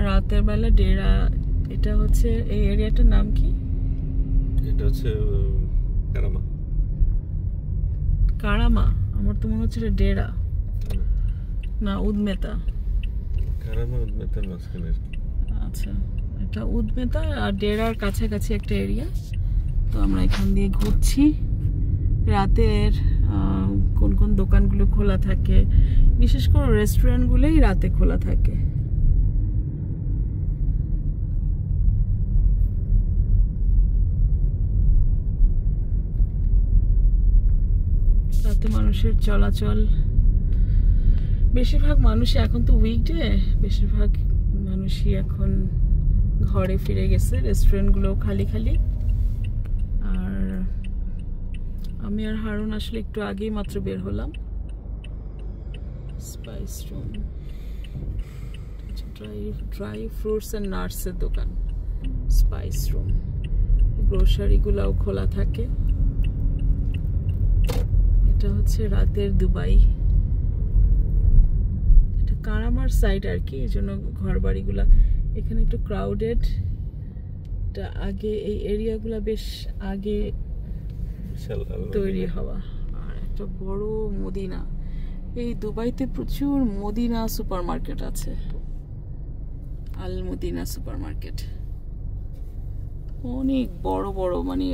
রাতের বেলা ডেরা। এটা হচ্ছে এই এরিয়াটার নাম কি? এটা হচ্ছে কারামা। কারামা? আমার তো মনে হচ্ছে এটা ডেরা না উদমেতা। কারামা উদমেতার মাঝখানে। আচ্ছা, এটা উদমেতা আর ডেরার কাছাকাছি একটা এরিয়া। তো আমরা এখান দিয়ে ঘুরছি। রাতের কোন কোন দোকানগুলো খোলা থাকে, বিশেষ করে রেস্টুরেন্টগুলোই রাতে খোলা থাকে। রাতে মানুষের চলাচল, বেশিরভাগ মানুষই এখন তো উইকডে, বেশিরভাগ মানুষই এখন ঘরে ফিরে গেছে, রেস্টুরেন্টগুলো খালি খালি। আর আমি আর হারুন আসলে একটু আগেই মাত্র বের হলাম। Spice room, dry fruits and নাটসের দোকান। স্পাইস রুম, গ্রোসারিগুলোও খোলা থাকে। এটা হচ্ছে রাতের দুবাই। এটা কারামার সাইড আর কি, এই জন্য ঘর বাড়িগুলা এখানে একটু ক্রাউডেড। এটা আগে এই এরিয়াগুলা বেশ আগে তৈরি হওয়া। আর একটা বড় মদিনা। এই দুবাইতে প্রচুর মদিনা সুপার মার্কেট আছে, আল মদিনা সুপার মার্কেট। অনেক বড় বড়, মানে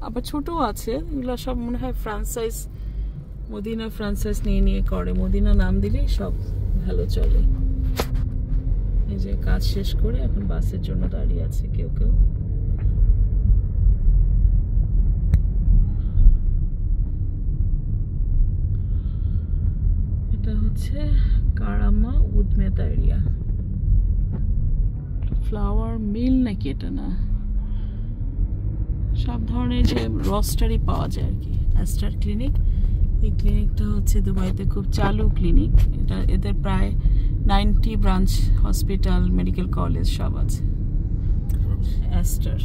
আবার ছোট আছে, এগুলো সব মনে হয় ফ্রান্সাইজ, মদিনা ফ্রান্সাইজ নিয়ে নিয়ে করে। মদিনা নাম দিলেই সব ভালো চলে। এই যে কাজ শেষ করে এখন বাসের জন্য দাঁড়িয়ে আছে কেউ কেউ। এটা হচ্ছে কারামা উদমেতা এরিয়া। ফ্লাওয়ার মিল নাকি এটা? না, সব ধরনের যে রোস্টারি পাওয়া যায় আর কি। অ্যাস্টার ক্লিনিক, এই ক্লিনিকটা হচ্ছে দুবাইতে খুব চালু ক্লিনিক। এটা এদের প্রায় 90 ব্রাঞ্চ, হসপিটাল, মেডিকেল কলেজ সব আছে। অ্যাস্টার